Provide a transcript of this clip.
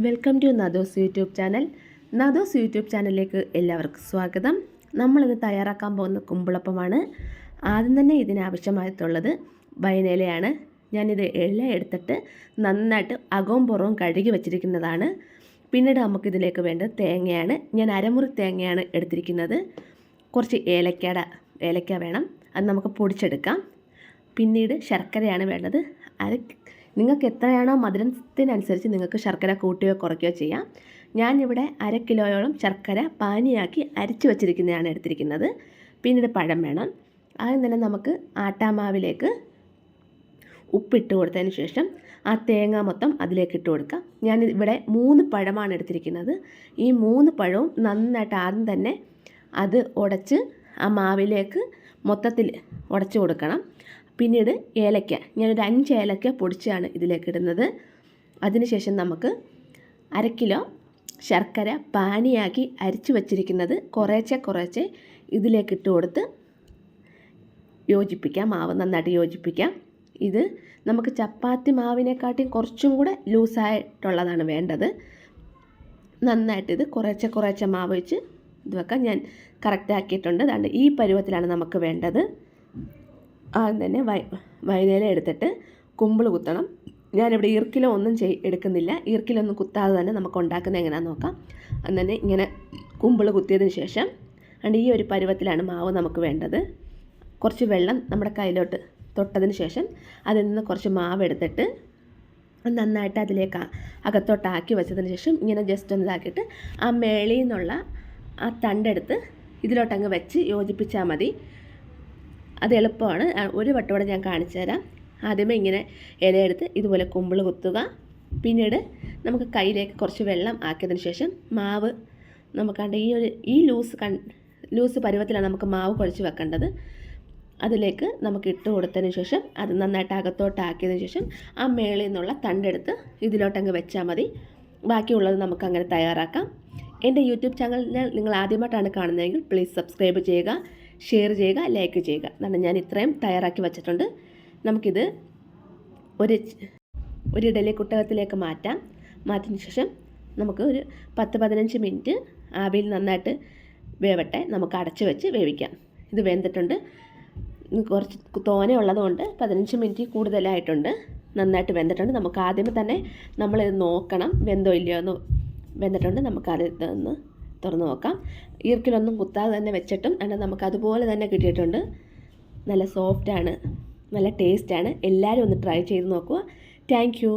Welcome to നദോസ് YouTube channel. നദോസ് YouTube ചാനലിലേക്ക് എല്ലാവർക്കും സ്വാഗതം. നമ്മളിത് തയ്യാറാക്കാൻ പോകുന്ന കുമ്പിളപ്പമാണ്. ആദ്യം തന്നെ ഇതിനാവശ്യമായിട്ടുള്ളത് വൈനയിലയാണ്. ഞാനിത് ഇല എടുത്തിട്ട് നന്നായിട്ട് അകവും പുറവും കഴുകി വെച്ചിരിക്കുന്നതാണ്. പിന്നീട് നമുക്കിതിലേക്ക് വേണ്ടത് തേങ്ങയാണ്. ഞാൻ അരമുറി തേങ്ങയാണ് എടുത്തിരിക്കുന്നത്. കുറച്ച് ഏലക്ക വേണം, അത് നമുക്ക് പൊടിച്ചെടുക്കാം. പിന്നീട് ശർക്കരയാണ് വേണ്ടത്. നിങ്ങൾക്ക് എത്രയാണോ മധുരത്തിനനുസരിച്ച് നിങ്ങൾക്ക് ശർക്കര കൂട്ടുകയോ കുറയ്ക്കുകയോ ചെയ്യാം. ഞാനിവിടെ 1/2 കിലോയോളം ശർക്കര പാനിയാക്കി അരിച്ചു വച്ചിരിക്കുന്നതാണ് എടുത്തിരിക്കുന്നത്. പിന്നീട് പഴം വേണം. ആദ്യം തന്നെ നമുക്ക് ആട്ടാമാവിലേക്ക് ഉപ്പിട്ട് കൊടുത്തതിന് ശേഷം ആ തേങ്ങ മൊത്തം അതിലേക്ക് ഇട്ട് കൊടുക്കാം. ഞാൻ ഇവിടെ 3 പഴമാണ് എടുത്തിരിക്കുന്നത്. ഈ 3 പഴവും നന്നായിട്ട് ആദ്യം തന്നെ അത് ഉടച്ച് ആ മാവിലേക്ക് മൊത്തത്തിൽ ഉടച്ചു കൊടുക്കണം. പിന്നീട് ഏലക്ക, ഞാനൊരു 5 ഏലക്ക പൊടിച്ചാണ് ഇതിലേക്ക് ഇടുന്നത്. അതിനുശേഷം നമുക്ക് 1/2 കിലോ ശർക്കര പാനിയാക്കി അരിച്ചു വച്ചിരിക്കുന്നത് കുറേശ്ശെ ഇതിലേക്ക് ഇട്ട് കൊടുത്ത് യോജിപ്പിക്കാം. മാവ് നന്നായിട്ട് യോജിപ്പിക്കാം. ഇത് നമുക്ക് ചപ്പാത്തി മാവിനെക്കാട്ടിയും കുറച്ചും കൂടെ ലൂസായിട്ടുള്ളതാണ് വേണ്ടത്. നന്നായിട്ട് ഇത് കുറേശ്ശെ മാവ് വെച്ച് ഇത് വെക്കാം. ഞാൻ കറക്റ്റ് ആക്കിയിട്ടുണ്ട്. അതുകൊണ്ട് ഈ പരുവത്തിലാണ് നമുക്ക് വേണ്ടത്. ആദ്യം തന്നെ വൈനയില എടുത്തിട്ട് കുമ്പിൾ കുത്തണം. ഞാനിവിടെ ഈർക്കിലോ ഒന്നും എടുക്കുന്നില്ല. ഈർക്കിലൊന്നും കുത്താതെ തന്നെ നമുക്ക് ഉണ്ടാക്കുന്നത് എങ്ങനെയാണെന്ന് നോക്കാം. അങ്ങനെ ഇങ്ങനെ കുമ്പിൾ കുത്തിയതിന് ശേഷം ഈ ഒരു പരുവത്തിലാണ് മാവ് നമുക്ക് വേണ്ടത്. കുറച്ച് വെള്ളം നമ്മുടെ കയ്യിലോട്ട് തൊട്ടതിന് ശേഷം അതിൽ നിന്ന് കുറച്ച് മാവ് എടുത്തിട്ട് നന്നായിട്ട് അതിലേക്ക് അകത്തോട്ടാക്കി വെച്ചതിന് ശേഷം ഇങ്ങനെ ജസ്റ്റ് ഒന്ന് ഇതാക്കിയിട്ട് ആ മേളിൽ നിന്നുള്ള ആ തണ്ടെടുത്ത് ഇതിലോട്ടങ്ങ് വെച്ച് യോജിപ്പിച്ചാൽ മതി. അത് എളുപ്പമാണ്. ഒരു വട്ടം ഞാൻ കാണിച്ചു തരാം. ആദ്യമേ ഇങ്ങനെ ഇലയെടുത്ത് ഇതുപോലെ കുമ്പിൾ കുത്തുക. പിന്നീട് നമുക്ക് കയ്യിലേക്ക് കുറച്ച് വെള്ളം ആക്കിയതിന് ശേഷം മാവ് നമുക്കാണ്ട് ഈ ലൂസ് പരുവത്തിലാണ് നമുക്ക് മാവ് കുഴച്ച് വെക്കേണ്ടത്. അതിലേക്ക് നമുക്ക് ഇട്ട് കൊടുത്തതിന് ശേഷം അത് നന്നായിട്ട് അകത്തോട്ടാക്കിയതിന് ശേഷം ആ മേളിൽ നിന്നുള്ള തണ്ടെടുത്ത് ഇതിലോട്ടങ്ങ് വെച്ചാൽ മതി. ബാക്കിയുള്ളത് നമുക്ക് അങ്ങനെ തയ്യാറാക്കാം. എൻ്റെ യൂട്യൂബ് ചാനലിൽ നിങ്ങൾ ആദ്യമായിട്ടാണ് കാണുന്നതെങ്കിൽ പ്ലീസ് സബ്സ്ക്രൈബ് ചെയ്യുക, ഷെയർ ചെയ്യുക, ലൈക്ക് ചെയ്യുക. എന്നാണ് ഞാൻ ഇത്രയും തയ്യാറാക്കി വെച്ചിട്ടുണ്ട്. നമുക്കിത് ഒരു ഇഡലി കുട്ടകത്തിലേക്ക് മാറ്റിയതിന് ശേഷം നമുക്ക് ഒരു 10-15 മിനിറ്റ് ആവിയിൽ നന്നായിട്ട് വേവട്ടെ. നമുക്ക് അടച്ച് വെച്ച് വേവിക്കാം. ഇത് വെന്തിട്ടുണ്ട്. കുറച്ച് തോനെ ഉള്ളതുകൊണ്ട് 15 മിനിറ്റ് കൂടുതലായിട്ടുണ്ട്. നന്നായിട്ട് വെന്തിട്ടുണ്ട്. നമുക്ക് ആദ്യമേ തന്നെ നമ്മളിത് നോക്കണം വെന്തോ ഇല്ലയോ എന്ന്. വെന്തിട്ടുണ്ട്. നമുക്കതൊന്ന് തുറന്ന് നോക്കാം. ഈർക്കിലൊന്നും കുത്താതെ തന്നെ വെച്ചിട്ടും നമുക്ക് അതുപോലെ തന്നെ കിട്ടിയിട്ടുണ്ട്. നല്ല സോഫ്റ്റാണ്, നല്ല ടേസ്റ്റാണ്. എല്ലാവരും ഒന്ന് ട്രൈ ചെയ്ത് നോക്കുക. Thank you.